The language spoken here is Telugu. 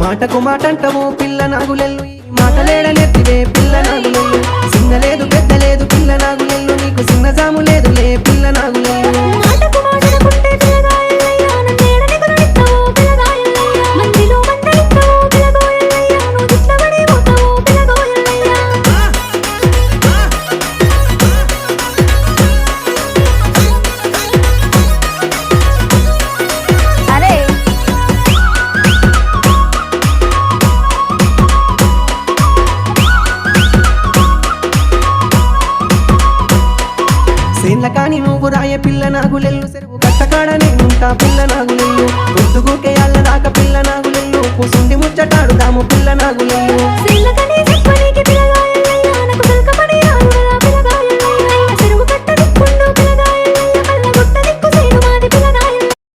మాటకు మాటంటవో పిల్ల నాగులెల్లు ఈ మాటలేడనెత్తివే పిల్ల నాగులెల్లు సిన్నలేదు పెద్దలేదు పిల్ల నాగులెల్లు నీకు సిన్నజాము లేదులే పిల్ల నాగులెల్లు మాటకు మాటనుకుంటే పిల్లగాయల్లయ్యా నన్నేడని కొనిస్తావో పిల్లగాయల్లయ్యా మందిలో మందలిస్తావో పిల్లగోయల్లయ్యా నువ్వు దిట్లబడి పోతావో పిల్లగోయల్లయ్యా అరే సేన్ల కాని నువ్వు రాయ పిల్ల నాగులెల్లు చెరువు కట్టకాడ నేనుంటా పిల్ల నాగులెల్లు